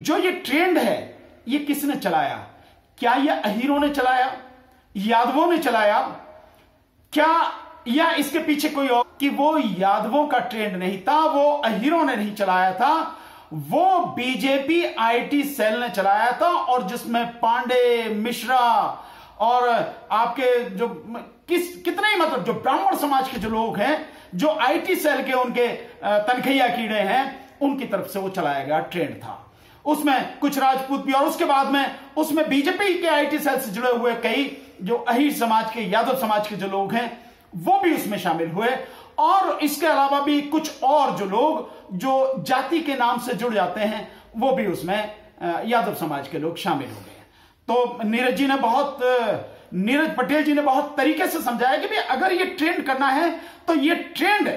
जो ये ट्रेंड है ये किसने चलाया? क्या ये अहीरों ने चलाया, यादवों ने चलाया क्या, या इसके पीछे कोई और? कि वो यादवों का ट्रेंड नहीं था, वो अहीरों ने नहीं चलाया था, वो बीजेपी आईटी सेल ने चलाया था। और जिसमें पांडे, मिश्रा और आपके जो कितने ही मतलब जो ब्राह्मण समाज के जो लोग हैं, जो आईटी सेल के उनके तनखैया कीड़े हैं, उनकी तरफ से वो चलाया गया ट्रेंड था। उसमें कुछ राजपूत भी, और उसके बाद में उसमें बीजेपी के आईटी सेल से जुड़े हुए कई जो अहीर समाज के, यादव समाज के जो लोग हैं वो भी उसमें शामिल हुए। और इसके अलावा भी कुछ और जो लोग जो जाति के नाम से जुड़ जाते हैं वो भी उसमें यादव समाज के लोग शामिल हो गए। तो नीरज पटेल जी ने बहुत तरीके से समझाया कि भाई अगर ये ट्रेंड करना है तो ये ट्रेंड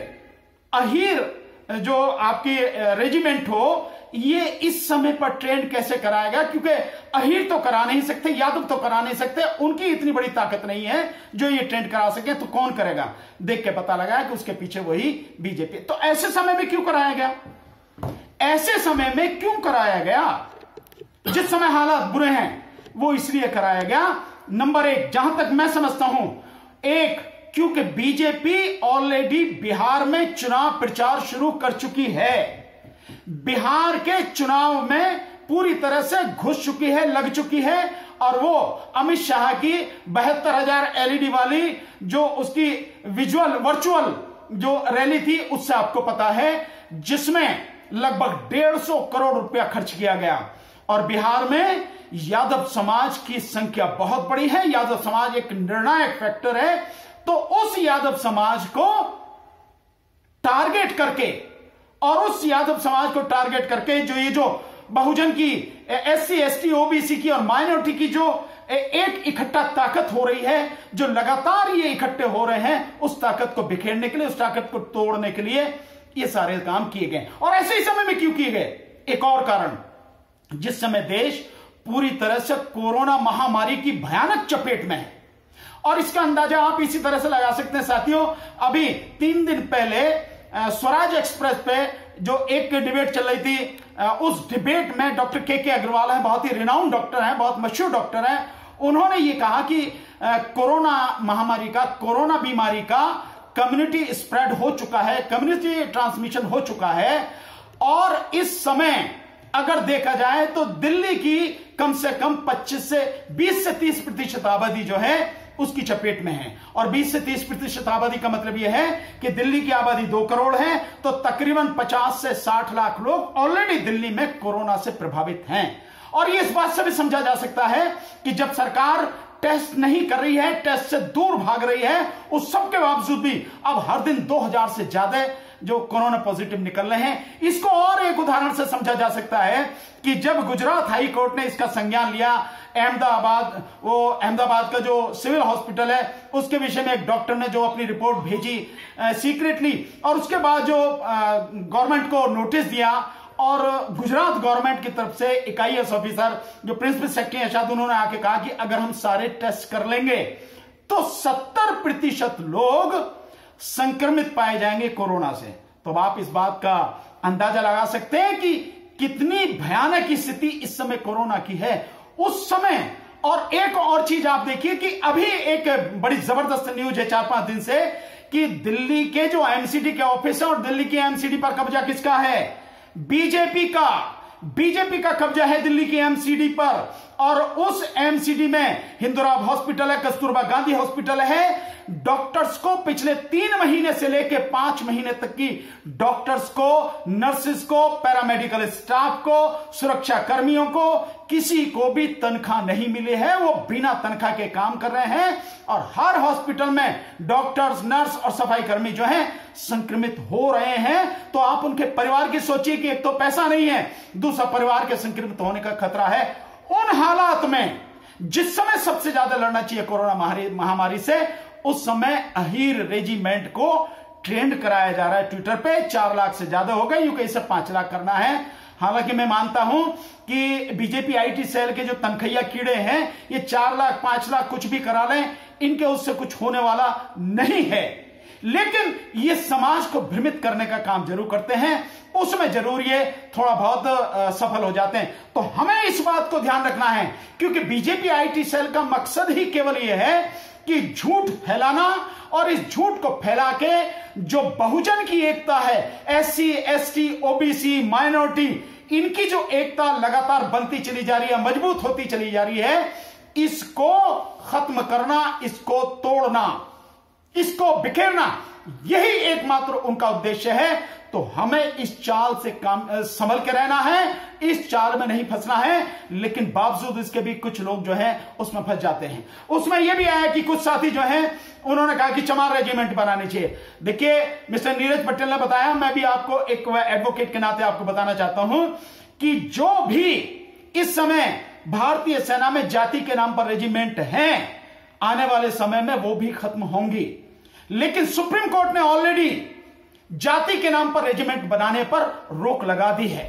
अहीर जो आपकी रेजिमेंट हो, ये इस समय पर ट्रेंड कैसे कराएगा, क्योंकि अहीर तो करा नहीं सकते, यादव तो करा नहीं सकते, उनकी इतनी बड़ी ताकत नहीं है जो ये ट्रेंड करा सके, तो कौन करेगा? देख के पता लगा कि उसके पीछे वही बीजेपी। तो ऐसे समय में क्यों कराया गया? ऐसे समय में क्यों कराया गया? जिस समय हालात बुरे हैं वो इसलिए कराया गया, नंबर एक, जहां तक मैं समझता हूं, एक, क्योंकि बीजेपी ऑलरेडी बिहार में चुनाव प्रचार शुरू कर चुकी है, बिहार के चुनाव में पूरी तरह से घुस चुकी है, लग चुकी है। और वो अमित शाह की 72,000 एलईडी वाली जो उसकी वर्चुअल जो रैली थी, उससे आपको पता है, जिसमें लगभग 150 करोड़ रुपया खर्च किया गया। और बिहार में यादव समाज की संख्या बहुत बड़ी है, यादव समाज एक निर्णायक फैक्टर है। तो उस यादव समाज को टारगेट करके, और उस यादव समाज को टारगेट करके जो बहुजन की, एससी एसटी ओबीसी की और माइनॉरिटी की जो एक इकट्ठा ताकत हो रही है, जो लगातार ये इकट्ठे हो रहे हैं, उस ताकत को बिखेरने के लिए, उस ताकत को तोड़ने के लिए ये सारे काम किए गए। और ऐसे ही समय में क्यों किए गए? एक और कारण, जिस समय देश पूरी तरह से कोरोना महामारी की भयानक चपेट में है। और इसका अंदाजा आप इसी तरह से लगा सकते हैं साथियों, अभी 3 दिन पहले स्वराज एक्सप्रेस पे जो एक डिबेट चल रही थी, उस डिबेट में डॉक्टर के अग्रवाल हैं, बहुत ही रिनाउंड डॉक्टर हैं, बहुत मशहूर डॉक्टर हैं, उन्होंने ये कहा कि कोरोना महामारी का, कोरोना बीमारी का कम्युनिटी स्प्रेड हो चुका है, कम्युनिटी ट्रांसमिशन हो चुका है। और इस समय अगर देखा जाए तो दिल्ली की कम से कम 25 से 20 से 30% आबादी जो है उसकी चपेट में है। और 20 से 30% आबादी का मतलब यह है कि दिल्ली की आबादी 2 करोड़ है, तो तकरीबन 50 से 60 लाख लोग ऑलरेडी दिल्ली में कोरोना से प्रभावित हैं। और ये इस बात से भी समझा जा सकता है कि जब सरकार टेस्ट नहीं कर रही है, टेस्ट से दूर भाग रही है, उस सब के बावजूद भी अब हर दिन 2000 से ज्यादा जो कोरोना पॉजिटिव निकल रहे हैं। इसको और एक उदाहरण से समझा जा सकता है कि जब गुजरात हाई कोर्ट ने इसका संज्ञान लिया, अहमदाबाद का जो सिविल हॉस्पिटल है उसके विषय में एक डॉक्टर ने जो अपनी रिपोर्ट भेजी सीक्रेटली, और उसके बाद जो गवर्नमेंट को नोटिस दिया, और गुजरात गवर्नमेंट की तरफ से एक IAS ऑफिसर जो प्रिंसिपल सेक्रेटरी शायद, उन्होंने आके कहा कि अगर हम सारे टेस्ट कर लेंगे तो 70% लोग संक्रमित पाए जाएंगे कोरोना से। तो आप इस बात का अंदाजा लगा सकते हैं कि कितनी भयानक स्थिति इस समय कोरोना की है उस समय। और एक और चीज आप देखिए कि अभी एक बड़ी जबरदस्त न्यूज है 4-5 दिन से, कि दिल्ली के जो एमसीडी के ऑफिस है, और दिल्ली की एमसीडी पर कब्जा किसका है? बीजेपी का कब्जा है दिल्ली की एमसीडी पर। और उस एमसीडी में हिंदुराव हॉस्पिटल है, कस्तूरबा गांधी हॉस्पिटल है। डॉक्टर्स को पिछले 3 महीने से लेकर 5 महीने तक की डॉक्टर्स को, नर्सेस को, पैरामेडिकल स्टाफ को, सुरक्षा कर्मियों को, किसी को भी तनख्वाह नहीं मिली है। वो बिना तनख्वाह के काम कर रहे हैं। और हर हॉस्पिटल में डॉक्टर्स, नर्स और सफाई कर्मी जो हैं संक्रमित हो रहे हैं। तो आप उनके परिवार की सोचिए कि एक तो पैसा नहीं है, दूसरा परिवार के संक्रमित होने का खतरा है। उन हालात में जिस समय सबसे ज्यादा लड़ना चाहिए कोरोना महामारी से, उस समय अहीर रेजिमेंट को ट्रेंड कराया जा रहा है ट्विटर पे। 4 लाख से ज्यादा हो गए, यूं इसे 5 लाख करना है। हालांकि मैं मानता हूं कि बीजेपी आईटी सेल के जो तनखैया कीड़े हैं, ये 4 लाख 5 लाख कुछ भी करा लें, इनके उससे कुछ होने वाला नहीं है। लेकिन ये समाज को भ्रमित करने का काम जरूर करते हैं, उसमें जरूर ये थोड़ा बहुत सफल हो जाते हैं। तो हमें इस बात को ध्यान रखना है, क्योंकि बीजेपी आईटी सेल का मकसद ही केवल यह है कि झूठ फैलाना, और इस झूठ को फैला के जो बहुजन की एकता है, एससी, एसटी, ओबीसी, माइनॉरिटी, इनकी जो एकता लगातार बनती चली जा रही है, मजबूत होती चली जा रही है, इसको खत्म करना, इसको तोड़ना, इसको बिखेरना, यही एकमात्र उनका उद्देश्य है। तो हमें इस चाल से काम संभल के रहना है, इस चाल में नहीं फंसना है। लेकिन बावजूद इसके भी कुछ लोग जो है उसमें फंस जाते हैं। उसमें यह भी आया कि कुछ साथी जो हैं उन्होंने कहा कि चमार रेजिमेंट बनानी चाहिए। देखिए, मिस्टर नीरज पटेल ने बताया, मैं भी आपको एक एडवोकेट के नाते आपको बताना चाहता हूं कि जो भी इस समय भारतीय सेना में जाति के नाम पर रेजिमेंट हैं, आने वाले समय में वो भी खत्म होंगी। लेकिन सुप्रीम कोर्ट ने ऑलरेडी जाति के नाम पर रेजिमेंट बनाने पर रोक लगा दी है,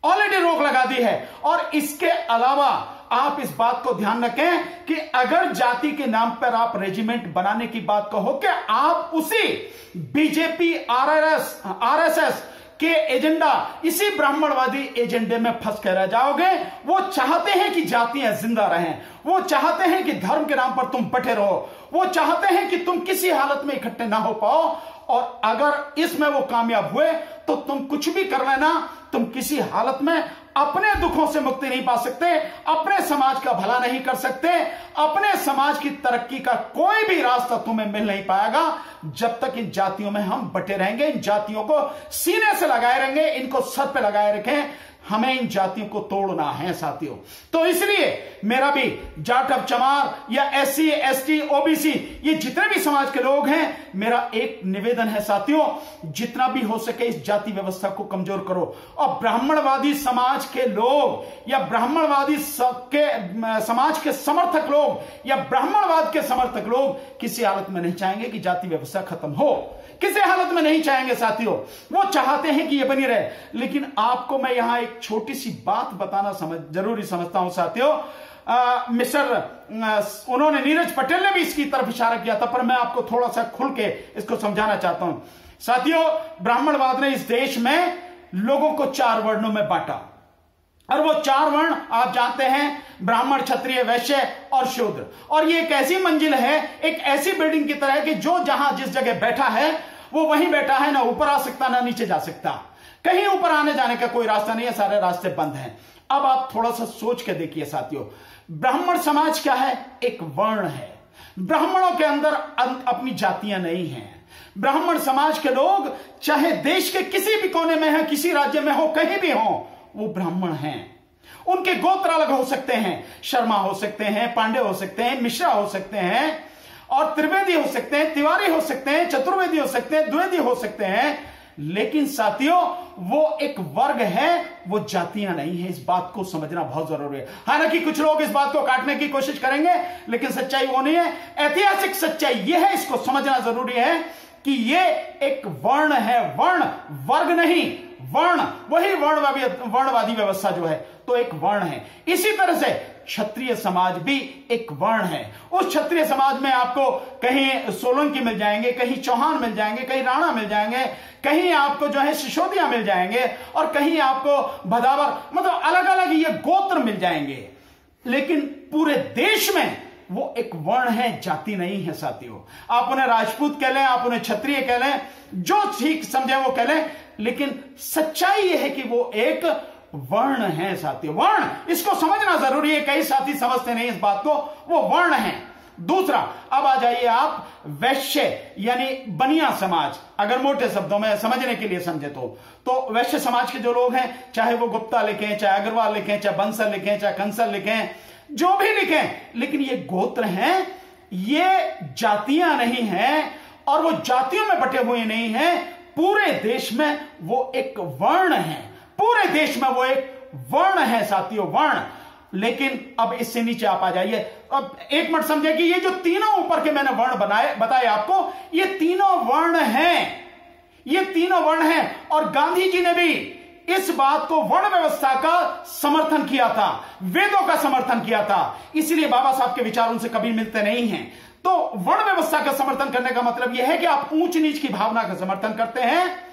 ऑलरेडी रोक लगा दी है। और इसके अलावा आप इस बात को ध्यान रखें कि अगर जाति के नाम पर आप रेजिमेंट बनाने की बात कहो कि आप उसी बीजेपी, आरएसएस के एजेंडा, इसी ब्राह्मणवादी एजेंडे में फंस कर रह जाओगे। वो चाहते हैं कि जातियां जिंदा रहें, वो चाहते हैं कि धर्म के नाम पर तुम बटे रहो, वो चाहते हैं कि तुम किसी हालत में इकट्ठे ना हो पाओ। और अगर इसमें वो कामयाब हुए तो तुम कुछ भी कर लेना, तुम किसी हालत में अपने दुखों से मुक्ति नहीं पा सकते, अपने समाज का भला नहीं कर सकते, अपने समाज की तरक्की का कोई भी रास्ता तुम्हें मिल नहीं पाएगा जब तक इन जातियों में हम बटे रहेंगे, इन जातियों को सीने से लगाए रहेंगे, इनको सर पे लगाए रखें। हमें इन जातियों को तोड़ना है साथियों। तो इसलिए मेरा भी जाट अब चमार या एससी, एसटी, ओबीसी, ये जितने भी समाज के लोग हैं, मेरा एक निवेदन है साथियों, जितना भी हो सके इस जाति व्यवस्था को कमजोर करो। और ब्राह्मणवादी समाज के लोग या ब्राह्मणवादी समाज के समर्थक लोग या ब्राह्मणवाद के समर्थक लोग किसी हालत में नहीं चाहेंगे कि जाति व्यवस्था खत्म हो, किसी हालत में नहीं चाहेंगे साथियों। वो चाहते हैं कि ये बनी रहे। लेकिन आपको मैं यहां एक छोटी सी बात बताना जरूरी समझता हूं साथियों। उन्होंने, नीरज पटेल ने भी इसकी तरफ इशारा किया था, पर मैं आपको थोड़ा सा खुल के इसको समझाना चाहता हूं साथियों। ब्राह्मणवाद ने इस देश में लोगों को 4 वर्णों में बांटा, और वो 4 वर्ण आप जानते हैं, ब्राह्मण, क्षत्रिय, वैश्य और शूद्र। और ये एक ऐसी मंजिल है, एक ऐसी बिल्डिंग की तरह है कि जो जहां जिस जगह बैठा है वो वहीं बैठा है, ना ऊपर आ सकता ना नीचे जा सकता, कहीं ऊपर आने जाने का कोई रास्ता नहीं है, सारे रास्ते बंद हैं। अब आप थोड़ा सा सोच के देखिए साथियों, ब्राह्मण समाज क्या है? एक वर्ण है। ब्राह्मणों के अंदर अपनी जातियां नहीं हैं। ब्राह्मण समाज के लोग चाहे देश के किसी भी कोने में है, किसी राज्य में हो, कहीं भी हो, वो ब्राह्मण हैं। उनके गोत्र अलग हो सकते हैं, शर्मा हो सकते हैं, पांडे हो सकते हैं, मिश्रा हो सकते हैं, और त्रिवेदी हो सकते हैं, तिवारी हो सकते हैं, चतुर्वेदी हो सकते हैं, द्विवेदी हो सकते हैं। लेकिन साथियों, वो एक वर्ग है, वो जातियां नहीं है। इस बात को समझना बहुत जरूरी है। हालांकि कुछ लोग इस बात को काटने की कोशिश करेंगे, लेकिन सच्चाई वो नहीं है। ऐतिहासिक सच्चाई यह है, इसको समझना जरूरी है कि ये एक वर्ण है, वर्ण, वर्ग नहीं, वर्ण। वही वर्णवादी व्यवस्था जो है तो एक वर्ण है। इसी तरह से क्षत्रिय समाज भी एक वर्ण है। उस क्षत्रिय समाज में आपको कहीं सोलंकी मिल जाएंगे, कहीं चौहान मिल जाएंगे, कहीं राणा मिल जाएंगे, कहीं आपको जो है सिसोदिया मिल जाएंगे, और कहीं आपको भदावर, मतलब अलग अलग ये गोत्र मिल जाएंगे। लेकिन पूरे देश में वो एक वर्ण है, जाति नहीं है साथियों। आप उन्हें राजपूत कह लें, आप उन्हें क्षत्रिय कह लें, जो ठीक समझे वो कह लें, लेकिन सच्चाई यह है कि वो एक वर्ण है साथियों। वर्ण, इसको समझना जरूरी है। कई साथी समझते नहीं इस बात को, वो वर्ण है। दूसरा, अब आ जाइए आप वैश्य यानी बनिया समाज। अगर मोटे शब्दों में समझने के लिए समझे तो वैश्य समाज के जो लोग हैं, चाहे वो गुप्ता लिखें, चाहे अग्रवाल लिखें, चाहे बंसल लिखें, चाहे कंसल लिखें, जो भी लिखें, लेकिन ये गोत्र हैं, ये जातियां नहीं हैं, और वो जातियों में बटे हुए नहीं हैं। पूरे देश में वो एक वर्ण है, पूरे देश में वो एक वर्ण है साथियों, वर्ण। लेकिन अब इससे नीचे आप आ जाइए। अब एक मिनट समझे कि ये जो तीनों ऊपर के मैंने वर्ण बताए आपको, ये तीनों वर्ण हैं, ये तीनों वर्ण हैं। और गांधी जी ने भी इस बात को वर्ण व्यवस्था का समर्थन किया था, वेदों का समर्थन किया था। इसलिए बाबा साहब के विचार उनसे कभी मिलते नहीं हैं। तो वर्ण व्यवस्था का समर्थन करने का मतलब यह है कि आप ऊंच नीच की भावना का समर्थन करते हैं,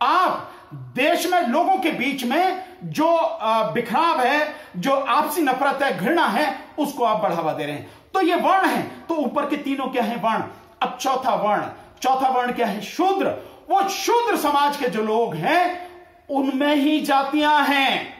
आप देश में लोगों के बीच में जो बिखराव है, जो आपसी नफरत है, घृणा है, उसको आप बढ़ावा दे रहे हैं। तो ये वर्ण है। तो ऊपर के तीनों क्या है? वर्ण। अब चौथा वर्ण क्या है? शूद्र। वो शूद्र समाज के जो लोग हैं उनमें ही जातियां हैं,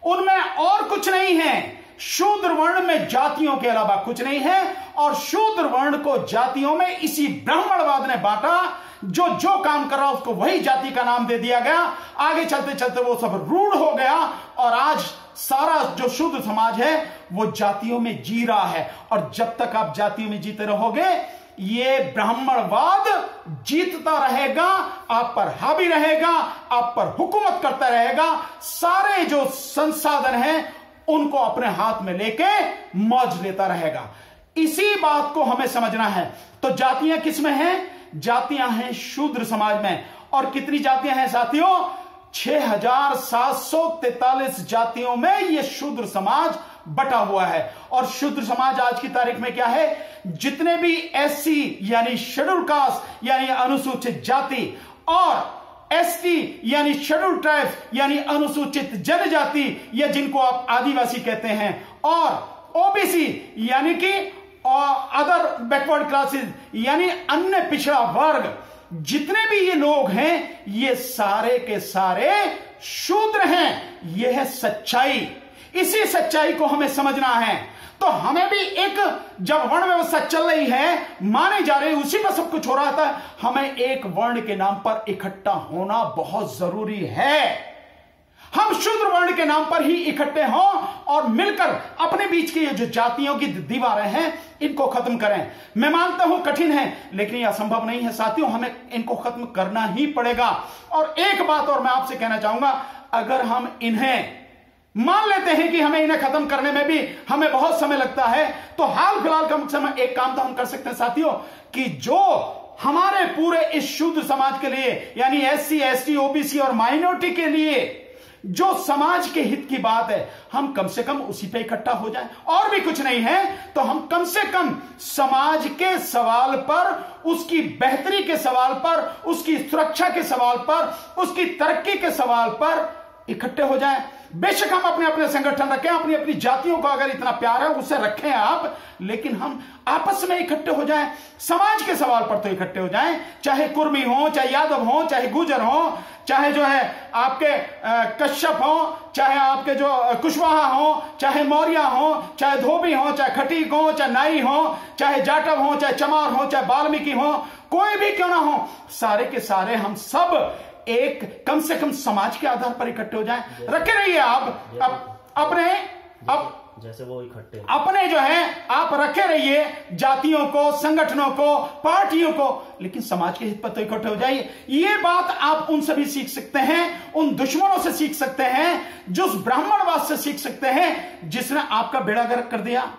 उनमें और कुछ नहीं है। शूद्र वर्ण में जातियों के अलावा कुछ नहीं है। और शूद्र वर्ण को जातियों में इसी ब्राह्मणवाद ने बांटा। जो काम कर रहा उसको वही जाति का नाम दे दिया गया। आगे चलते चलते वो सब रूढ़ हो गया और आज सारा जो शूद्र समाज है वो जातियों में जी रहा है। और जब तक आप जातियों में जीते रहोगे ये ब्राह्मणवाद जीतता रहेगा, आप पर हावी रहेगा, आप पर हुकूमत करता रहेगा, सारे जो संसाधन हैं उनको अपने हाथ में लेके मौज लेता रहेगा। इसी बात को हमें समझना है। तो जातियां किस में हैं? जातियां हैं शूद्र समाज में। और कितनी जातियां हैं साथियों? 6743 जातियों में यह शूद्र समाज बटा हुआ है। और शूद्र समाज आज की तारीख में क्या है? जितने भी एससी यानी शेड्यूल कास्ट यानी अनुसूचित जाति और एसटी यानी शेड्यूल ट्राइब्स यानी अनुसूचित जनजाति या जिनको आप आदिवासी कहते हैं, और ओबीसी यानी कि अदर बैकवर्ड क्लासेस यानी अन्य पिछड़ा वर्ग, जितने भी ये लोग हैं ये सारे के सारे शूद्र हैं। यह है सच्चाई। इसी सच्चाई को हमें समझना है। तो हमें भी एक, जब वर्ण व्यवस्था चल रही है, माने जा रहे, उसी पर सब कुछ हो रहा था, हमें एक वर्ण के नाम पर इकट्ठा होना बहुत जरूरी है। हम शूद्र वर्ण के नाम पर ही इकट्ठे हों और मिलकर अपने बीच की ये जो जातियों की दीवारें हैं इनको खत्म करें। मैं मानता हूं कठिन है, लेकिन यह असंभव नहीं है साथियों, हमें इनको खत्म करना ही पड़ेगा। और एक बात और मैं आपसे कहना चाहूंगा, अगर हम इन्हें मान लेते हैं कि हमें इन्हें खत्म करने में भी हमें बहुत समय लगता है, तो हाल फिलहाल का समय एक काम तो हम कर सकते हैं साथियों, कि जो हमारे पूरे इस शूद्र समाज के लिए यानी एससी, एसटी, ओबीसी और माइनॉरिटी के लिए जो समाज के हित की बात है, हम कम से कम उसी पे इकट्ठा हो जाएं। और भी कुछ नहीं है तो हम कम से कम समाज के सवाल पर, उसकी बेहतरी के सवाल पर, उसकी सुरक्षा के सवाल पर, उसकी तरक्की के सवाल पर इकट्ठे हो जाएं। बेशक हम अपने अपने संगठन रखें, अपनी अपनी जातियों का अगर इतना प्यार है उसे रखें आप, लेकिन हम आपस में इकट्ठे हो जाएं। समाज के सवाल पर तो इकट्ठे हो जाएं, चाहे कुर्मी हो, चाहे यादव हो, चाहे गुजर हो, चाहे जो है आपके कश्यप हो, चाहे आपके जो कुशवाहा हो, चाहे मौर्य हो, चाहे धोबी हो, चाहे खटीक हो, चाहे नाई हो, चाहे जाटव हो, चाहे चमार हो, चाहे वाल्मीकि हो, कोई भी क्यों ना हो, सारे के सारे हम सब एक कम से कम समाज के आधार पर इकट्ठे हो जाएं। रखे रहिए आप अपने, अब जैसे वो इकट्ठे अपने जो है आप रखे रहिए जातियों को, संगठनों को, पार्टियों को, लेकिन समाज के हित पर तो इकट्ठे हो जाइए। ये बात आप उनसे भी सीख सकते हैं, उन दुश्मनों से सीख सकते हैं, जो उस ब्राह्मणवाद से सीख सकते हैं जिसने आपका बेड़ा गर्क कर दिया।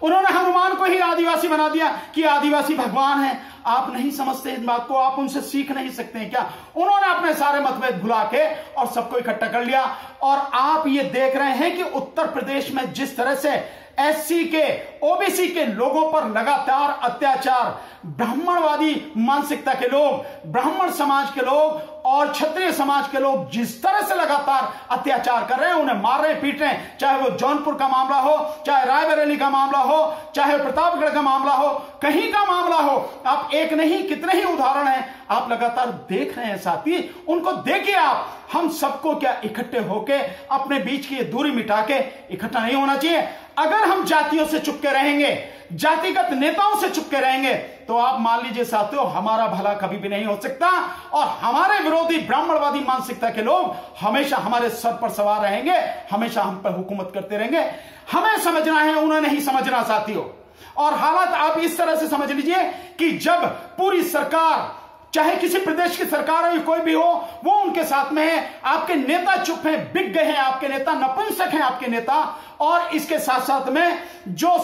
उन्होंने हनुमान को ही आदिवासी बना दिया कि आदिवासी भगवान है। आप नहीं समझते इस बात को, आप उनसे सीख नहीं सकते हैं क्या? उन्होंने अपने सारे मतभेद भुला के और सबको इकट्ठा कर लिया। और आप ये देख रहे हैं कि उत्तर प्रदेश में जिस तरह से एससी के, ओबीसी के लोगों पर लगातार अत्याचार, ब्राह्मणवादी मानसिकता के लोग, ब्राह्मण समाज के लोग और क्षत्रिय समाज के लोग जिस तरह से लगातार अत्याचार कर रहे हैं, उन्हें मार रहे, पीट रहे हैं, चाहे वो जौनपुर का मामला हो, चाहे रायबरेली का मामला हो, चाहे प्रतापगढ़ का मामला हो, कहीं का मामला हो, आप एक नहीं कितने ही उदाहरण हैं आप लगातार देख रहे हैं साथी। उनको देखिए आप। हम सबको क्या इकट्ठे होके अपने बीच की दूरी मिटा के इकट्ठा नहीं होना चाहिए। अगर हम जातियों से चुपके रहेंगे, जातिगत नेताओं से चुपके रहेंगे, तो आप मान लीजिए साथियों हमारा भला कभी भी नहीं हो सकता और हमारे विरोधी ब्राह्मणवादी मानसिकता के लोग हमेशा हमारे सर पर सवार रहेंगे, हमेशा हम पर हुकूमत करते रहेंगे। हमें समझना है, उन्हें नहीं समझना साथियों। और हालात आप इस तरह से समझ लीजिए कि जब पूरी सरकार, चाहे किसी प्रदेश की सरकार हो, कोई भी हो, वो उनके साथ में है, आपके नेता चुप हैं, बिक गए हैं आपके नेता, नपुंसक हैं आपके नेता, और इसके साथ साथ में जो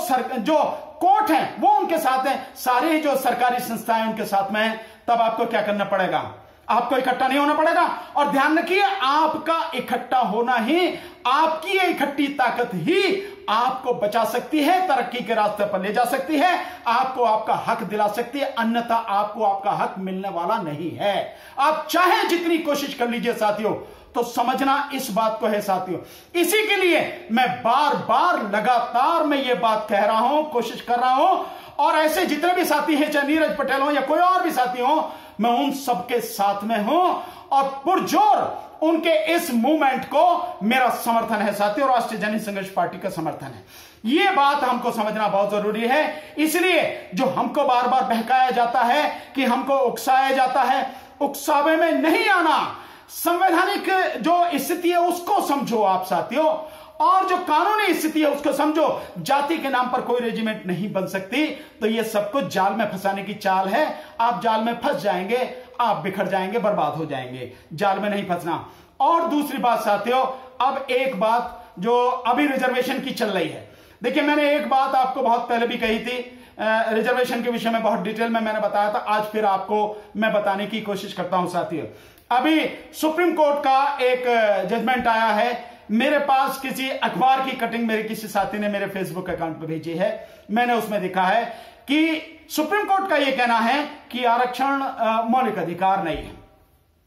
कोर्ट हैं वो उनके साथ हैं, सारे जो सरकारी संस्थाएं उनके साथ में हैं, तब आपको क्या करना पड़ेगा? आपको इकट्ठा नहीं होना पड़ेगा। और ध्यान रखिए, आपका इकट्ठा होना ही, आपकी ये इकट्ठी ताकत ही आपको बचा सकती है, तरक्की के रास्ते पर ले जा सकती है, आपको आपका हक दिला सकती है, अन्यथा आपको आपका हक मिलने वाला नहीं है। आप चाहे जितनी कोशिश कर लीजिए साथियों, तो समझना इस बात को है साथियों। इसी के लिए मैं बार बार लगातार मैं ये बात कह रहा हूं, कोशिश कर रहा हूं, और ऐसे जितने भी साथी हैं, चाहे नीरज पटेल हो या कोई और भी साथी हो, मैं उन सबके साथ में हूं और पुरजोर उनके इस मूवमेंट को मेरा समर्थन है साथियों, राष्ट्रीय जनहित संघर्ष पार्टी का समर्थन है। यह बात हमको समझना बहुत जरूरी है। इसलिए जो हमको बार बार बहकाया जाता है कि हमको उकसाया जाता है, उकसावे में नहीं आना। संवैधानिक जो स्थिति है उसको समझो आप साथियों, और जो कानूनी स्थिति है उसको समझो। जाति के नाम पर कोई रेजिमेंट नहीं बन सकती, तो ये सब कुछ जाल में फंसाने की चाल है। आप जाल में फंस जाएंगे, आप बिखर जाएंगे, बर्बाद हो जाएंगे। जाल में नहीं फंसना। और दूसरी बात साथियों, अब एक बात जो अभी रिजर्वेशन की चल रही है, देखिए मैंने एक बात आपको बहुत पहले भी कही थी, रिजर्वेशन के विषय में बहुत डिटेल में मैंने बताया था, आज फिर आपको मैं बताने की कोशिश करता हूं साथियों। अभी सुप्रीम कोर्ट का एक जजमेंट आया है, मेरे पास किसी अखबार की कटिंग मेरे किसी साथी ने मेरे फेसबुक अकाउंट पर भेजी है, मैंने उसमें देखा है कि सुप्रीम कोर्ट का यह कहना है कि आरक्षण मौलिक अधिकार नहीं है।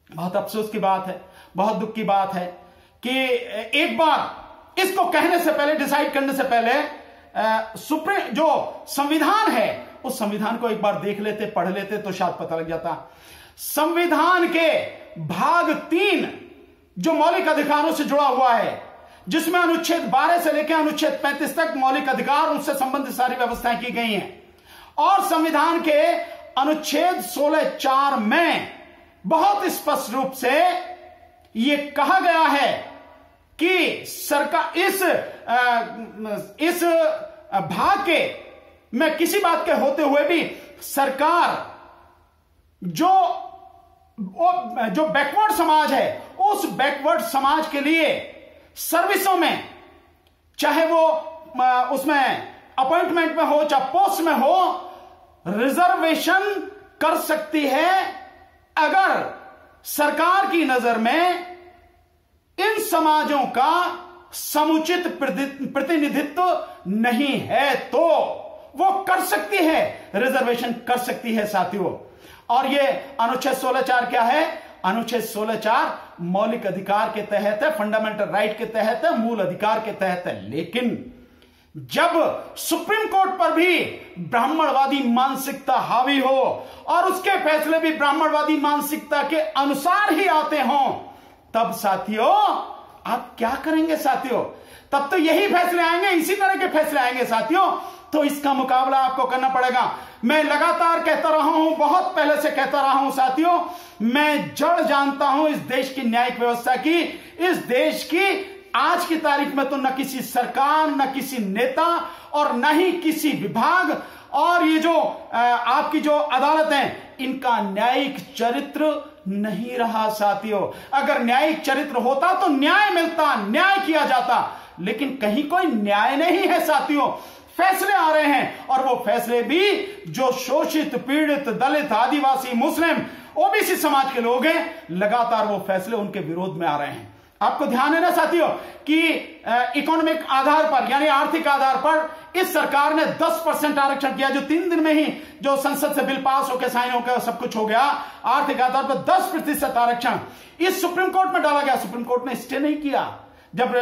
बहुत अफसोस की बात है, बहुत दुख की बात है कि एक बार इसको कहने से पहले, डिसाइड करने से पहले सुप्रीम जो संविधान है उस संविधान को एक बार देख लेते, पढ़ लेते तो शायद पता लग जाता। संविधान के भाग 3 जो मौलिक अधिकारों से जुड़ा हुआ है, जिसमें अनुच्छेद 12 से लेकर अनुच्छेद 35 तक मौलिक अधिकार, उससे संबंधित सारी व्यवस्थाएं की गई हैं। और संविधान के अनुच्छेद 16(4) में बहुत स्पष्ट रूप से यह कहा गया है कि सरकार इस भाग के में किसी बात के होते हुए भी सरकार जो बैकवर्ड समाज है, उस बैकवर्ड समाज के लिए सर्विसों में, चाहे वो उसमें अपॉइंटमेंट में हो चाहे पोस्ट में हो, रिजर्वेशन कर सकती है अगर सरकार की नजर में इन समाजों का समुचित प्रतिनिधित्व नहीं है, तो वो कर सकती है, रिजर्वेशन कर सकती है साथियों। और ये अनुच्छेद 16(4) क्या है? अनुच्छेद 16(4) मौलिक अधिकार के तहत है, फंडामेंटल राइट के तहत है, मूल अधिकार के तहत है। लेकिन जब सुप्रीम कोर्ट पर भी ब्राह्मणवादी मानसिकता हावी हो और उसके फैसले भी ब्राह्मणवादी मानसिकता के अनुसार ही आते हों, तब साथियों आप क्या करेंगे साथियों? तब तो यही फैसले आएंगे, इसी तरह के फैसले आएंगे साथियों। तो इसका मुकाबला आपको करना पड़ेगा। मैं लगातार कहता रहा हूं, बहुत पहले से कहता रहा हूं साथियों, मैं जड़ जानता हूं इस देश की न्यायिक व्यवस्था की। इस देश की आज की तारीख में तो न किसी सरकार, न किसी नेता और न ही किसी विभाग, और ये जो आपकी जो अदालत है, इनका न्यायिक चरित्र नहीं रहा साथियों। अगर न्यायिक चरित्र होता तो न्याय मिलता, न्याय किया जाता, लेकिन कहीं कोई न्याय नहीं है साथियों। फैसले आ रहे हैं और वो फैसले भी जो शोषित, पीड़ित, दलित, आदिवासी, मुस्लिम, ओबीसी समाज के लोग हैं, लगातार वो फैसले उनके विरोध में आ रहे हैं। आपको ध्यान है ना साथियों कि इकोनॉमिक आधार पर, यानी आर्थिक आधार पर इस सरकार ने 10% आरक्षण किया, जो 3 दिन में ही जो संसद से बिल पास होकर, साइन होकर सब कुछ हो गया। आर्थिक आधार पर 10% आरक्षण इस सुप्रीम कोर्ट में डाला गया। सुप्रीम कोर्ट ने स्टे नहीं किया। जब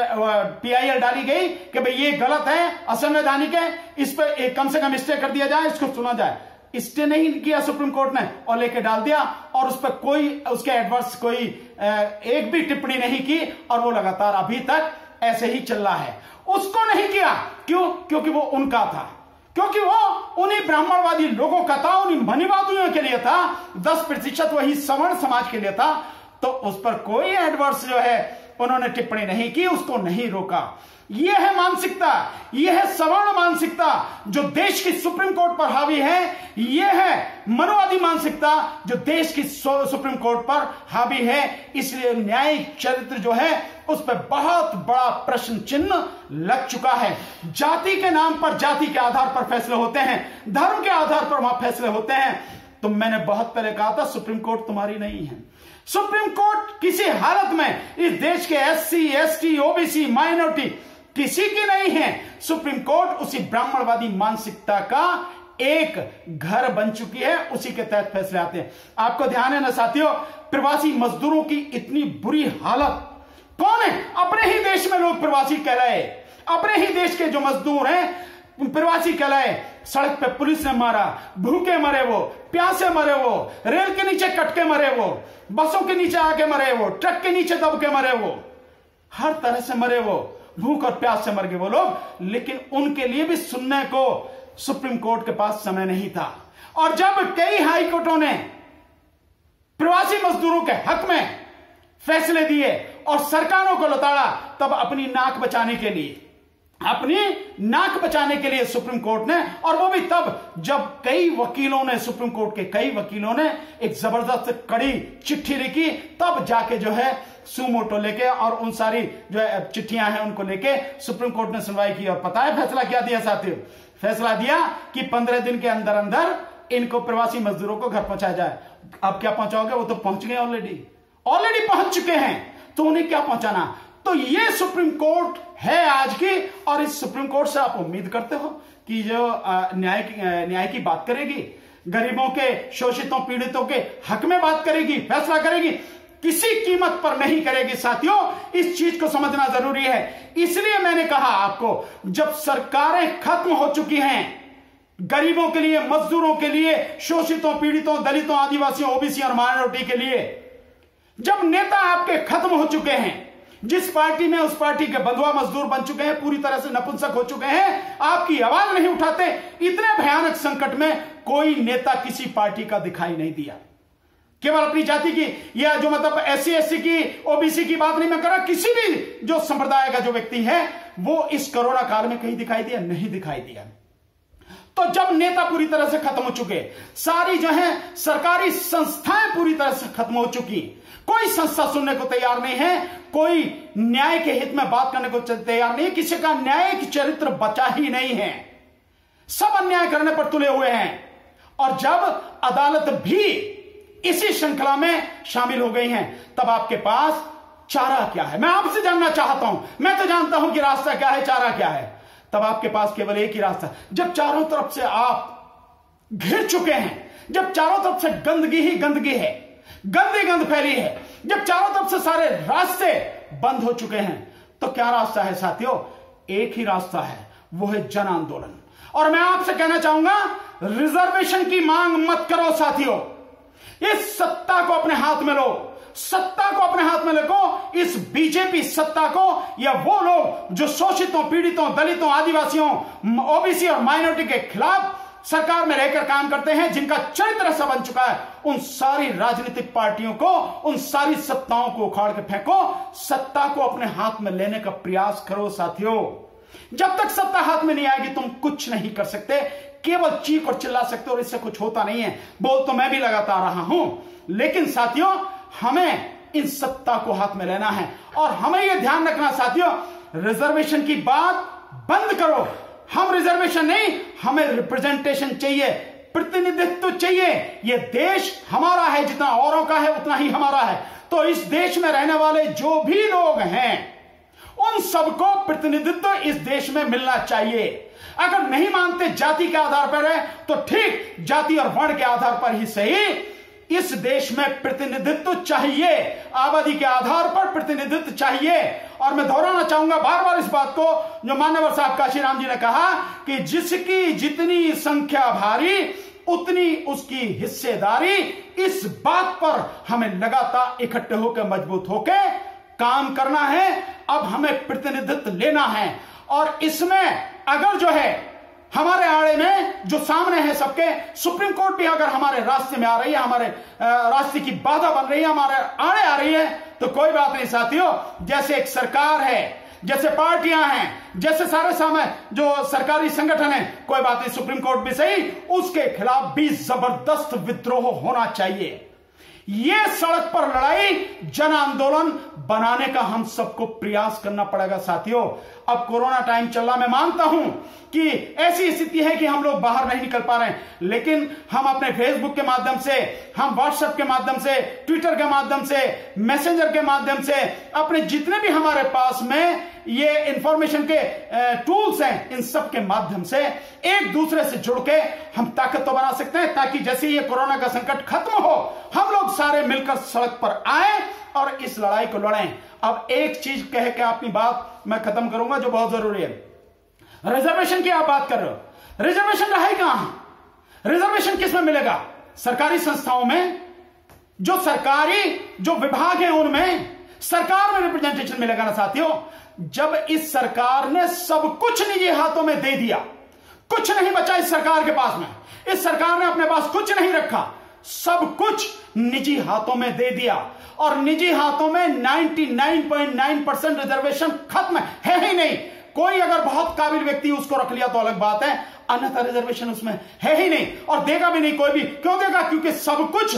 PIL डाली गई कि भाई ये गलत है, असंवैधानिक है, इस पर कम से कम स्टे कर दिया जाए, इसको सुना जाए, स्टे नहीं किया सुप्रीम कोर्ट ने और लेके डाल दिया, और उस पर कोई उसके एडवर्स कोई एक भी टिप्पणी नहीं की, और वो लगातार अभी तक ऐसे ही चल रहा है। उसको नहीं किया, क्यों? क्योंकि वो उनका था, क्योंकि वो उन्हीं ब्राह्मणवादी लोगों का था, उन्हीं मनीवादियों के लिए था, 10% वही सवर्ण समाज के लिए था। तो उस पर कोई एडवर्स जो है उन्होंने टिप्पणी नहीं की, उसको नहीं रोका। यह है मानसिकता, यह है सवर्ण मानसिकता जो देश की सुप्रीम कोर्ट पर हावी है। यह है मनुवादी मानसिकता जो देश की सुप्रीम कोर्ट पर हावी है। इसलिए न्यायिक चरित्र जो है उस पर बहुत बड़ा प्रश्न चिन्ह लग चुका है। जाति के नाम पर, जाति के आधार पर फैसले होते हैं, धर्म के आधार पर वहां फैसले होते हैं। तो मैंने बहुत पहले कहा था सुप्रीम कोर्ट तुम्हारी नहीं है। सुप्रीम कोर्ट किसी हालत में इस देश के SC, ST, OBC, माइनॉरिटी किसी की नहीं है। सुप्रीम कोर्ट उसी ब्राह्मणवादी मानसिकता का एक घर बन चुकी है, उसी के तहत फैसले आते हैं। आपको ध्यान है ना साथियों, प्रवासी मजदूरों की इतनी बुरी हालत, कौन है? अपने ही देश में लोग प्रवासी कहलाए, अपने ही देश के जो मजदूर हैं प्रवासी कहलाए। सड़क पे पुलिस ने मारा, भूखे मरे वो, प्यासे मरे वो, रेल के नीचे कटके मरे वो, बसों के नीचे आके मरे वो, ट्रक के नीचे दब के मरे वो, हर तरह से मरे वो, भूख और प्यास से मर गए वो लोग। लेकिन उनके लिए भी सुनने को सुप्रीम कोर्ट के पास समय नहीं था। और जब कई हाई कोर्टों ने प्रवासी मजदूरों के हक में फैसले दिए और सरकारों को लताड़ा, तब अपनी नाक बचाने के लिए सुप्रीम कोर्ट ने, और वो भी तब जब कई वकीलों ने, सुप्रीम कोर्ट के कई वकीलों ने एक जबरदस्त कड़ी चिट्ठी लिखी, तब जाके जो है सुमोटो लेके और उन सारी जो है चिट्ठियां हैं उनको लेके सुप्रीम कोर्ट ने सुनवाई की। और पता है फैसला क्या दिया साथियों? फैसला दिया कि 15 दिन के अंदर अंदर इनको प्रवासी मजदूरों को घर पहुंचाया जाए। अब क्या पहुंचाओगे? वो तो पहुंच गए, ऑलरेडी पहुंच चुके हैं, तो उन्हें क्या पहुंचाना? तो ये सुप्रीम कोर्ट है आज की, और इस सुप्रीम कोर्ट से आप उम्मीद करते हो कि जो न्याय की बात करेगी, गरीबों के, शोषितों, पीड़ितों के हक में बात करेगी, फैसला करेगी, किसी कीमत पर नहीं करेगी। साथियों, इस चीज को समझना जरूरी है। इसलिए मैंने कहा आपको, जब सरकारें खत्म हो चुकी हैं गरीबों के लिए, मजदूरों के लिए, शोषितों, पीड़ितों, दलितों, आदिवासियों, ओबीसी और माइनॉरिटी के लिए, जब नेता आपके खत्म हो चुके हैं, जिस पार्टी में उस पार्टी के बंधुआ मजदूर बन चुके हैं, पूरी तरह से नपुंसक हो चुके हैं, आपकी आवाज नहीं उठाते, इतने भयानक संकट में कोई नेता किसी पार्टी का दिखाई नहीं दिया। केवल अपनी जाति की या जो मतलब SC, SC की, OBC की बात नहीं मैं कर रहा, किसी भी जो संप्रदाय का जो व्यक्ति है वो इस कोरोना काल में कहीं दिखाई दिया? नहीं दिखाई दिया। तो जब नेता पूरी तरह से खत्म हो चुके, सारी जो है सरकारी संस्थाएं पूरी तरह से खत्म हो चुकी, कोई संस्था सुनने को तैयार नहीं है, कोई न्याय के हित में बात करने को तैयार नहीं है, किसी का न्यायिक चरित्र बचा ही नहीं है, सब अन्याय करने पर तुले हुए हैं। और जब अदालत भी इसी श्रृंखला में शामिल हो गई हैं, तब आपके पास चारा क्या है? मैं आपसे जानना चाहता हूं। मैं तो जानता हूं कि रास्ता क्या है, चारा क्या है। तब आपके पास केवल एक ही रास्ता, जब चारों तरफ से आप घिर चुके हैं, जब चारों तरफ से गंदगी ही गंदगी है, गंद फैली है, जब चारों तरफ से सारे रास्ते बंद हो चुके हैं, तो क्या रास्ता है साथियों? एक ही रास्ता है, वो है जन आंदोलन। और मैं आपसे कहना चाहूंगा, रिजर्वेशन की मांग मत करो साथियों, इस सत्ता को अपने हाथ में लो, सत्ता को अपने हाथ में लेको। इस बीजेपी सत्ता को, या वो लोग जो शोषितों, पीड़ितों, दलितों, आदिवासियों, ओबीसी और माइनॉरिटी के खिलाफ सरकार में रहकर काम करते हैं, जिनका चरित्र ऐसा बन चुका है, उन सारी राजनीतिक पार्टियों को, उन सारी सत्ताओं को उखाड़ के फेंको, सत्ता को अपने हाथ में लेने का प्रयास करो साथियों। जब तक सत्ता हाथ में नहीं आएगी तुम कुछ नहीं कर सकते, केवल चीख और चिल्ला सकते हो, और इससे कुछ होता नहीं है। बोल तो मैं भी लगातार रहा हूं, लेकिन साथियों हमें इन सत्ता को हाथ में लेना है। और हमें यह ध्यान रखना साथियों, रिजर्वेशन की बात बंद करो। हम रिजर्वेशन नहीं, हमें रिप्रेजेंटेशन चाहिए, प्रतिनिधित्व चाहिए। यह देश हमारा है, जितना औरों का है उतना ही हमारा है। तो इस देश में रहने वाले जो भी लोग हैं, उन सबको प्रतिनिधित्व इस देश में मिलना चाहिए। अगर नहीं मानते जाति के आधार पर है तो ठीक, जाति और वर्ण के आधार पर ही सही, इस देश में प्रतिनिधित्व चाहिए, आबादी के आधार पर प्रतिनिधित्व चाहिए। और मैं दोहराना चाहूंगा बार बार इस बात को, जो मान्यवर साहब काशीराम जी ने कहा कि जिसकी जितनी संख्या भारी उतनी उसकी हिस्सेदारी। इस बात पर हमें लगातार इकट्ठे होकर, मजबूत होकर काम करना है। अब हमें प्रतिनिधित्व लेना है, और इसमें अगर जो है हमारे आड़े में जो सामने है सबके, सुप्रीम कोर्ट भी अगर हमारे रास्ते में आ रही है, हमारे रास्ते की बाधा बन रही है, हमारे आड़े आ रही है, तो कोई बात नहीं साथियों। जैसे एक सरकार है, जैसे पार्टियां हैं, जैसे सारे सामने जो सरकारी संगठन है, कोई बात नहीं, सुप्रीम कोर्ट भी सही, उसके खिलाफ भी जबरदस्त विद्रोह होना चाहिए। यह सड़क पर लड़ाई जन आंदोलन बनाने का हम सबको प्रयास करना पड़ेगा साथियों। अब कोरोना टाइम चल रहा, मैं मानता हूं कि ऐसी स्थिति है कि हम लोग बाहर नहीं निकल पा रहे हैं, लेकिन हम अपने फेसबुक के माध्यम से, हम व्हाट्सएप के माध्यम से, ट्विटर के माध्यम से, मैसेंजर के माध्यम से, अपने जितने भी हमारे पास में ये इंफॉर्मेशन के टूल्स हैं, इन सब के माध्यम से एक दूसरे से जुड़ के हम ताकत तो बना सकते हैं, ताकि जैसे ये कोरोना का संकट खत्म हो, हम लोग सारे मिलकर सड़क पर आए और इस लड़ाई को लड़ें। अब एक चीज कह के अपनी बात मैं खत्म करूंगा जो बहुत जरूरी है। रिजर्वेशन की आप बात कर रहे हो, रिजर्वेशन रहे कहां? रिजर्वेशन किसमें मिलेगा? सरकारी संस्थाओं में, जो सरकारी जो विभाग है उनमें सरकार में रिप्रेजेंटेशन मिलेगा ना साथियों। जब इस सरकार ने सब कुछ निजी हाथों में दे दिया, कुछ नहीं बचा इस सरकार के पास में, इस सरकार ने अपने पास कुछ नहीं रखा, सब कुछ निजी हाथों में दे दिया, और निजी हाथों में 99.9% रिजर्वेशन खत्म है ही नहीं। कोई अगर बहुत काबिल व्यक्ति उसको रख लिया तो अलग बात है, अन्यथा रिजर्वेशन उसमें है ही नहीं, और देगा भी नहीं कोई भी। क्यों देगा? क्योंकि सब कुछ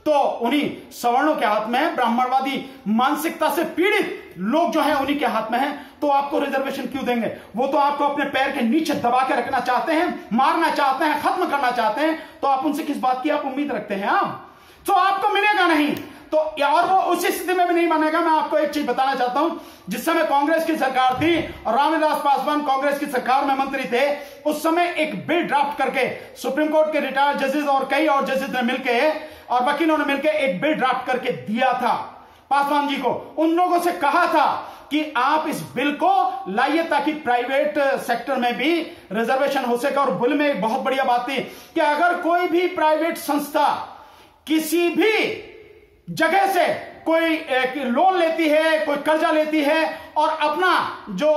तो उन्हीं सवर्णों के हाथ में है, ब्राह्मणवादी मानसिकता से पीड़ित लोग जो हैं उन्हीं के हाथ में हैं। तो आपको रिजर्वेशन क्यों देंगे? वो तो आपको अपने पैर के नीचे दबा के रखना चाहते हैं, मारना चाहते हैं, खत्म करना चाहते हैं। तो आप उनसे किस बात की आप उम्मीद रखते हैं? आप तो आपको मिलेगा नहीं। तो और वो उसी स्थिति में भी नहीं मानेगा। मैं आपको एक चीज बताना चाहता हूं, जिस समय कांग्रेस की सरकार थी और रामविलास पासवान कांग्रेस की सरकार में मंत्री थे, उस समय एक बिल ड्राफ्ट करके सुप्रीम कोर्ट के रिटायर्ड जजेस और कई और जजेस ने मिलकर और वकीलों ने मिलकर एक बिल ड्राफ्ट करके दिया था पासवान जी को। उन लोगों से कहा था कि आप इस बिल को लाइए ताकि प्राइवेट सेक्टर में भी रिजर्वेशन हो सके। और बिल में एक बहुत बढ़िया बात थी कि अगर कोई भी प्राइवेट संस्था किसी भी जगह से कोई लोन लेती है, कोई कर्जा लेती है और अपना जो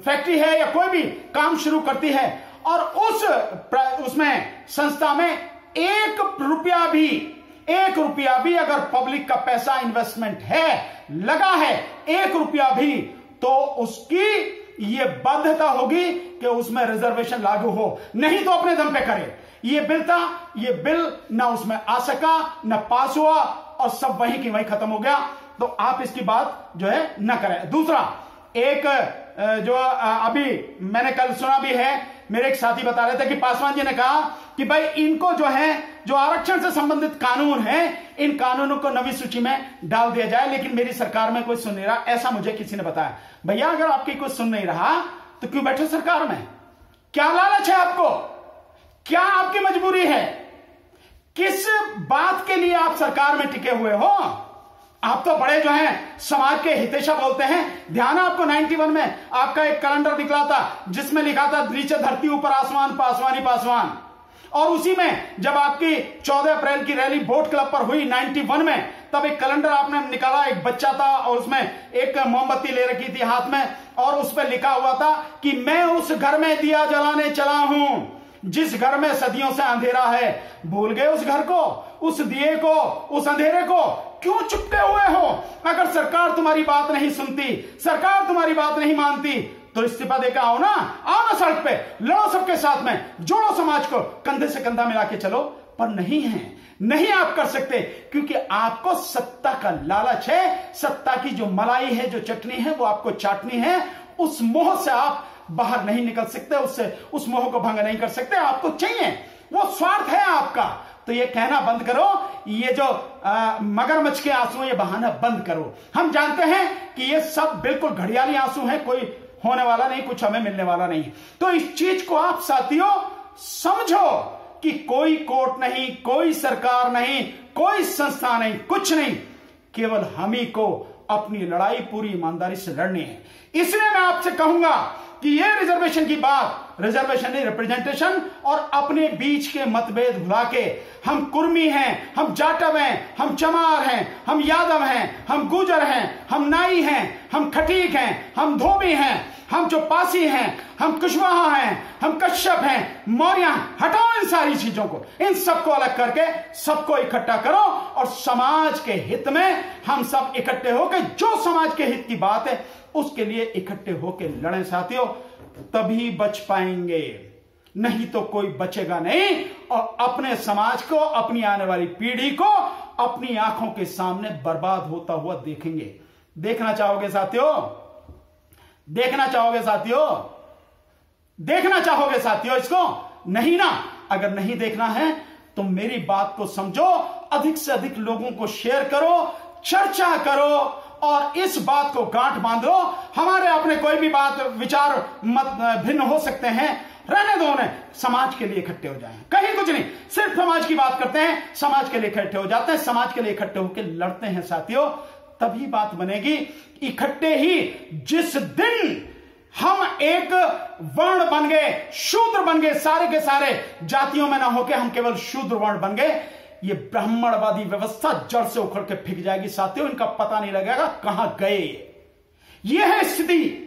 फैक्ट्री है या कोई भी काम शुरू करती है, और उसमें संस्था में एक रुपया भी अगर पब्लिक का पैसा इन्वेस्टमेंट है, लगा है, 1 रुपया भी, तो उसकी ये बाध्यता होगी कि उसमें रिजर्वेशन लागू हो, नहीं तो अपने दम पे करे। ये बिल था, ये बिल ना उसमें आ सका, ना पास हुआ, और सब वहीं की वहीं खत्म हो गया। तो आप इसकी बात जो है ना करें। दूसरा, एक जो अभी मैंने कल सुना भी है, मेरे एक साथी बता रहे थे कि पासवान जी ने कहा कि भाई इनको जो है, जो आरक्षण से संबंधित कानून है, इन कानूनों को नवी सूची में डाल दिया जाए, लेकिन मेरी सरकार में कोई सुन नहीं रहा, ऐसा मुझे किसी ने बताया। भैया अगर आपकी कोई सुन नहीं रहा तो क्यों बैठे सरकार में? क्या लालच है आपको? क्या आपकी मजबूरी है? किस बात के लिए आप सरकार में टिके हुए हो? आप तो बड़े जो हैं समाज के हितैषी बोलते हैं। ध्यान है आपको 91 में आपका एक कैलेंडर निकला था जिसमें लिखा था नीचे धरती ऊपर आसमान, पासवान ही पासवान। और उसी में जब आपकी 14 अप्रैल की रैली बोट क्लब पर हुई 91 में, तब एक कैलेंडर आपने निकाला, एक बच्चा था और उसमें एक मोमबत्ती ले रखी थी हाथ में, और उस पर लिखा हुआ था कि मैं उस घर में दिया जलाने चला हूं जिस घर में सदियों से अंधेरा है। भूल गए उस घर को, उस दिए को, उस अंधेरे को? क्यों चुपके हुए हो? अगर सरकार तुम्हारी बात नहीं सुनती, सरकार तुम्हारी बात नहीं मानती, तो इस्तीफा देकर आओ ना सड़क पे, लड़ो सबके साथ में, जोड़ो समाज को, कंधे से कंधा मिला के चलो। पर नहीं है, नहीं आप कर सकते, क्योंकि आपको सत्ता का लालच है। सत्ता की जो मलाई है, जो चटनी है, वो आपको चाटनी है। उस मोह से आप बाहर नहीं निकल सकते, उससे उस मोह को भंग नहीं कर सकते। आपको चाहिए, वो स्वार्थ है आपका। तो ये कहना बंद करो, ये जो मगरमच्छ के आंसू, ये बहाना बंद करो। हम जानते हैं कि ये सब बिल्कुल घड़ियाली आंसू हैं, कोई होने वाला नहीं, कुछ हमें मिलने वाला नहीं। तो इस चीज को आप साथियों समझो कि कोई कोर्ट नहीं, कोई सरकार नहीं, कोई संस्था नहीं, कुछ नहीं, केवल हम ही को अपनी लड़ाई पूरी ईमानदारी से लड़नी है। इसलिए मैं आपसे कहूंगा कि ये रिजर्वेशन की बात, रिजर्वेशन नहीं रिप्रेजेंटेशन, और अपने बीच के मतभेद भुला के, हम कुर्मी हैं, हम जाटव हैं, हम चमार हैं, हम यादव हैं, हम गुजर हैं, हम नाई हैं, हम खटीक हैं, हम धोबी हैं, हम चौपासी हैं, हम कुशवाहा हैं, हम कश्यप हैं, मौर्य, हटाओ इन सारी चीजों को, इन सबको अलग करके सबको इकट्ठा करो, और समाज के हित में हम सब इकट्ठे होकर, जो समाज के हित की बात है उसके लिए इकट्ठे होकर लड़ें साथियों, तभी बच पाएंगे, नहीं तो कोई बचेगा नहीं। और अपने समाज को, अपनी आने वाली पीढ़ी को अपनी आंखों के सामने बर्बाद होता हुआ देखेंगे। देखना चाहोगे साथियों? देखना चाहोगे साथियों? देखना चाहोगे साथियों इसको? नहीं ना। अगर नहीं देखना है तो मेरी बात को समझो, अधिक से अधिक लोगों को शेयर करो, चर्चा करो और इस बात को गांठ बांधो। हमारे अपने कोई भी बात विचार मत भिन्न हो सकते हैं, रहने दो उन्हें, समाज के लिए इकट्ठे हो जाएं। कहीं कुछ नहीं, सिर्फ समाज की बात करते हैं, समाज के लिए इकट्ठे हो जाते हैं, समाज के लिए इकट्ठे होकर लड़ते हैं साथियों, तभी बात बनेगी। इकट्ठे ही जिस दिन हम एक वर्ण बन गए, शूद्र बन गए, सारे के सारे जातियों में ना होके हम केवल शूद्र वर्ण बन गए, ये ब्राह्मणवादी व्यवस्था जड़ से उखड़ के फेंक जाएगी साथियों। इनका पता नहीं लगेगा कहां गए। यह है स्थिति।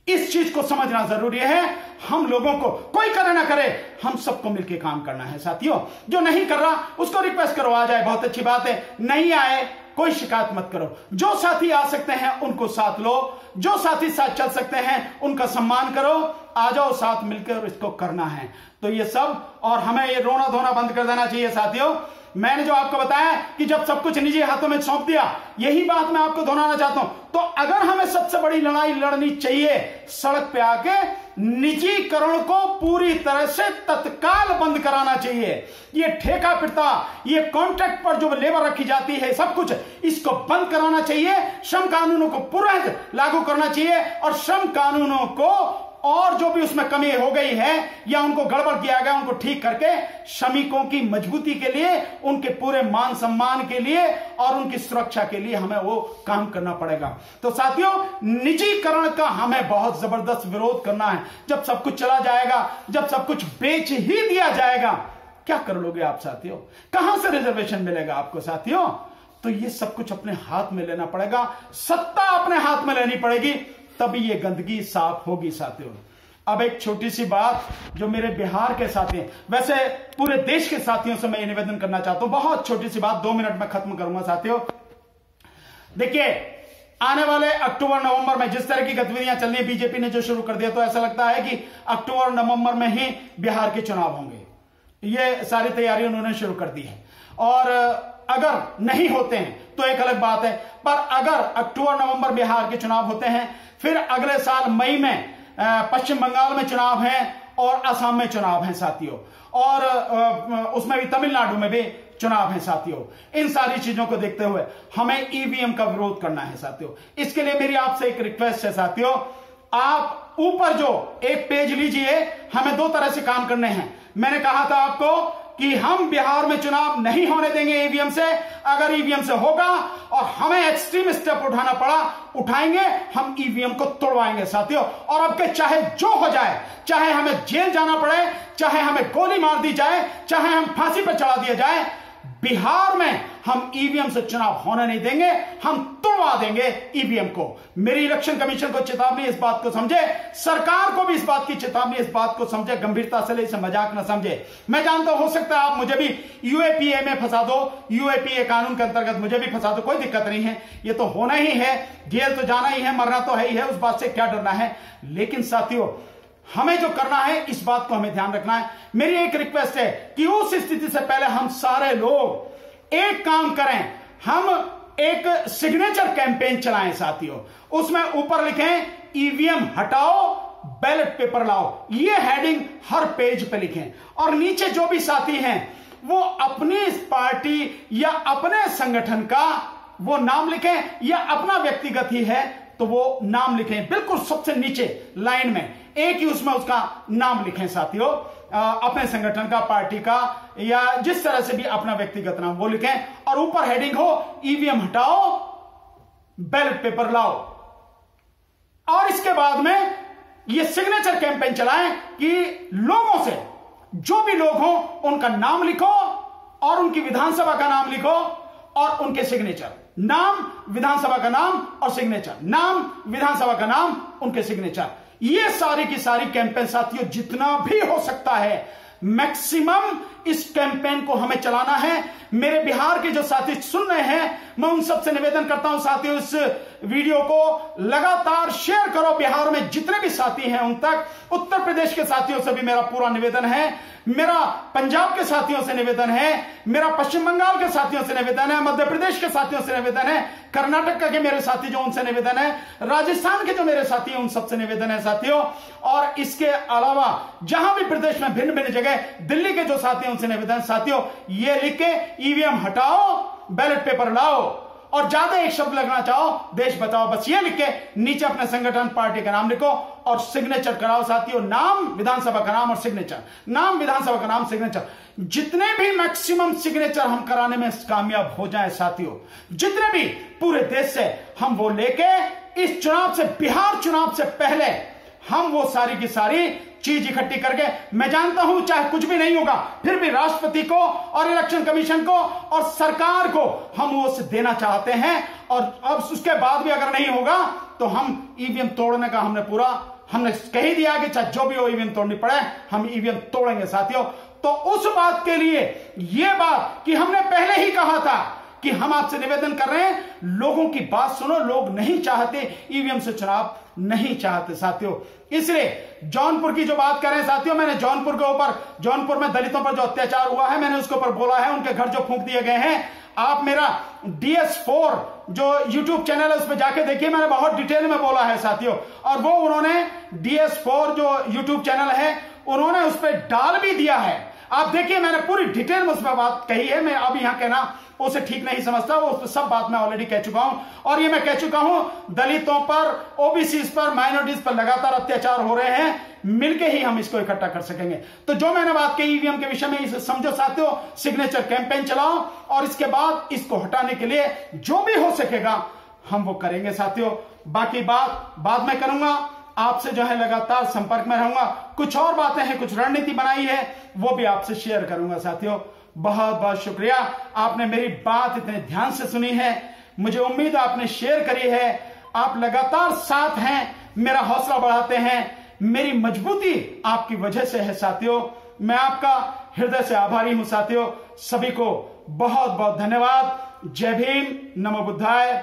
इस चीज को समझना जरूरी है। हम लोगों को, कोई करे ना करे, हम सबको मिलकर काम करना है साथियों। जो नहीं कर रहा उसको रिक्वेस्ट करो, आ जाए, बहुत अच्छी बात है। नहीं आए कोई शिकायत मत करो। जो साथी आ सकते हैं उनको साथ लो, जो साथी साथ चल सकते हैं उनका सम्मान करो। आ जाओ साथ मिलकर इसको करना है। तो ये सब, और हमें ये रोना धोना बंद कर देना चाहिए साथियों। मैंने जो आपको बताया कि जब सब कुछ निजी हाथों में सौंप दिया, यही बात मैं आपको दोहराना चाहता हूं। तो अगर हमें सबसे बड़ी लड़ाई लड़नी चाहिए, सड़क पे आके निजीकरण को पूरी तरह से तत्काल बंद कराना चाहिए। ये ठेका पिटता, ये कॉन्ट्रैक्ट पर जो लेबर रखी जाती है, सब कुछ इसको बंद कराना चाहिए। श्रम कानूनों को पूरा लागू करना चाहिए और श्रम कानूनों को और जो भी उसमें कमी हो गई है या उनको गड़बड़ किया गया उनको ठीक करके श्रमिकों की मजबूती के लिए, उनके पूरे मान सम्मान के लिए और उनकी सुरक्षा के लिए हमें वो काम करना पड़ेगा। तो साथियों, निजीकरण का हमें बहुत जबरदस्त विरोध करना है। जब सब कुछ चला जाएगा, जब सब कुछ बेच ही दिया जाएगा, क्या कर लोगे आप साथियों? कहां से रिजर्वेशन मिलेगा आपको साथियों? तो ये सब कुछ अपने हाथ में लेना पड़ेगा, सत्ता अपने हाथ में लेनी पड़ेगी, तभी ये गंदगी साफ होगी साथियों। अब एक छोटी सी बात जो मेरे बिहार के साथी हैं, वैसे पूरे देश के साथियों से मैं ये निवेदन करना चाहता हूं, बहुत छोटी सी बात, 2 मिनट में खत्म करूंगा साथियों। देखिए, आने वाले अक्टूबर नवंबर में जिस तरह की गतिविधियां चल रही है, बीजेपी ने जो शुरू कर दिया, तो ऐसा लगता है कि अक्टूबर नवंबर में ही बिहार के चुनाव होंगे। ये सारी तैयारी उन्होंने शुरू कर दी है। और अगर नहीं होते हैं तो एक अलग बात है, पर अगर अक्टूबर नवंबर बिहार के चुनाव होते हैं, फिर अगले साल मई में पश्चिम बंगाल में चुनाव है और असम में चुनाव है साथियों, और उसमें भी तमिलनाडु में भी चुनाव है साथियों। इन सारी चीजों को देखते हुए हमें ईवीएम का विरोध करना है साथियों। इसके लिए मेरी आपसे एक रिक्वेस्ट है साथियों, आप ऊपर जो एक पेज लीजिए, हमें 2 तरह से काम करने हैं। मैंने कहा था आपको कि हम बिहार में चुनाव नहीं होने देंगे ईवीएम से। अगर ईवीएम से होगा और हमें एक्सट्रीम स्टेप उठाना पड़ा, उठाएंगे, हम ईवीएम को तोड़वाएंगे साथियों। और अब के चाहे जो हो जाए, चाहे हमें जेल जाना पड़े, चाहे हमें गोली मार दी जाए, चाहे हम फांसी पर चढ़ा दिया जाए, बिहार में हम ईवीएम से चुनाव होने नहीं देंगे, हम तोड़वा देंगे ईवीएम को। मेरी इलेक्शन कमीशन को चेतावनी, इस बात को समझे, सरकार को भी इस बात की चेतावनी, इस बात को समझे, गंभीरता से ले, इसे मजाक न समझे। मैं जानता हूं, हो सकता है आप मुझे भी यूएपीए में फंसा दो, यूएपीए कानून के अंतर्गत मुझे भी फंसा दो, कोई दिक्कत नहीं है, ये तो होना ही है, जेल तो जाना ही है, मरना तो है ही है, उस बात से क्या डरना है। लेकिन साथियों, हमें जो करना है, इस बात को हमें ध्यान रखना है। मेरी एक रिक्वेस्ट है कि उस स्थिति से पहले हम सारे लोग एक काम करें, हम एक सिग्नेचर कैंपेन चलाएं साथियों। उसमें ऊपर लिखें ईवीएम हटाओ, बैलेट पेपर लाओ, ये हेडिंग हर पेज पे लिखें। और नीचे जो भी साथी हैं वो अपनी पार्टी या अपने संगठन का वो नाम लिखें, या अपना व्यक्तिगत ही है तो वो नाम लिखें, बिल्कुल सबसे नीचे लाइन में एक ही उसमें उसका नाम लिखें साथियों, अपने संगठन का, पार्टी का, या जिस तरह से भी अपना व्यक्तिगत नाम वो लिखें। और ऊपर हेडिंग हो ईवीएम हटाओ, बैलेट पेपर लाओ। और इसके बाद में ये सिग्नेचर कैंपेन चलाएं कि लोगों से, जो भी लोग हों उनका नाम लिखो और उनकी विधानसभा का नाम लिखो और उनके सिग्नेचर, नाम, विधानसभा का नाम और सिग्नेचर, नाम, विधानसभा का नाम, उनके सिग्नेचर। ये सारी की सारी कैंपेन साथियों जितना भी हो सकता है मैक्सिमम इस कैंपेन को हमें चलाना है। मेरे बिहार के जो साथी सुन रहे हैं, मैं उन सबसे निवेदन करता हूं साथियों, इस वीडियो को लगातार शेयर करो। बिहार में जितने भी साथी हैं उन तक, उत्तर प्रदेश के साथियों से भी मेरा पूरा निवेदन है, मेरा पंजाब के साथियों से निवेदन है, मेरा पश्चिम बंगाल के साथियों से निवेदन है, मध्य प्रदेश के साथियों से निवेदन है, कर्नाटक के मेरे साथी जो उनसे निवेदन है, राजस्थान के जो मेरे साथी हैं उन सबसे निवेदन है साथियों। और इसके अलावा जहां भी प्रदेश में भिन्न भिन्न जगह, दिल्ली के जो साथी हैं उनसे निवेदन साथियों, ये लिख के ईवीएम हटाओ, बैलेट पेपर लाओ, और ज्यादा एक शब्द लगना चाहो देश बचाओ, बस ये लिख के नीचे अपने संगठन पार्टी का नाम लिखो और सिग्नेचर कराओ साथियों। नाम, विधानसभा का नाम और सिग्नेचर, नाम, विधानसभा का नाम, सिग्नेचर। जितने भी मैक्सिमम सिग्नेचर हम कराने में कामयाब हो जाए साथियों, जितने भी पूरे देश से हम वो लेके इस चुनाव से, बिहार चुनाव से पहले हम वो सारी की सारी चीज इकट्ठी करके, मैं जानता हूं चाहे कुछ भी नहीं होगा, फिर भी राष्ट्रपति को और इलेक्शन कमीशन को और सरकार को हम वो देना चाहते हैं। और अब उसके बाद भी अगर नहीं होगा तो हम ईवीएम तोड़ने का हमने कह ही दिया कि चाहे जो भी हो ईवीएम तोड़नी पड़े, हम ईवीएम तोड़ेंगे साथियों। तो उस बात के लिए यह बात कि हमने पहले ही कहा था कि हम आपसे निवेदन कर रहे हैं, लोगों की बात सुनो। लोग नहीं चाहते, ईवीएम से चुनाव नहीं चाहते साथियों। इसलिए जौनपुर की जो बात कर रहे हैं साथियों, मैंने जौनपुर के ऊपर, जौनपुर में दलितों पर जो अत्याचार हुआ है, मैंने उसके ऊपर बोला है, उनके घर जो फूंक दिए गए हैं। आप मेरा DS4 जो YouTube चैनल है उस पर जाके देखिए, मैंने बहुत डिटेल में बोला है साथियों। और वो उन्होंने DS4 जो YouTube चैनल है उन्होंने उस पर डाल भी दिया है, आप देखिए, मैंने पूरी डिटेल में उस पर बात कही है। मैं अब यहां कहना उसे ठीक नहीं समझता, वो सब बात मैं ऑलरेडी कह चुका हूं। और ये मैं कह चुका हूं, दलितों पर, ओबीसीज पर, माइनॉरिटीज पर लगातार अत्याचार हो रहे हैं, मिलके ही हम इसको इकट्ठा कर सकेंगे। तो जो मैंने बात कही ईवीएम के विषय में, इसे समझो साथियों, सिग्नेचर कैंपेन चलाओ और इसके बाद इसको हटाने के लिए जो भी हो सकेगा हम वो करेंगे साथियों। बाकी बात बाद में करूंगा, आपसे जो है लगातार संपर्क में रहूंगा। कुछ और बातें हैं, कुछ रणनीति बनाई है, वो भी आपसे शेयर करूंगा साथियों। बहुत बहुत शुक्रिया, आपने मेरी बात इतने ध्यान से सुनी है, मुझे उम्मीद है आपने शेयर करी है, आप लगातार साथ हैं, मेरा हौसला बढ़ाते हैं, मेरी मजबूती आपकी वजह से है साथियों। मैं आपका हृदय से आभारी हूं साथियों। सभी को बहुत बहुत धन्यवाद। जय भीम, नमो बुद्धाय।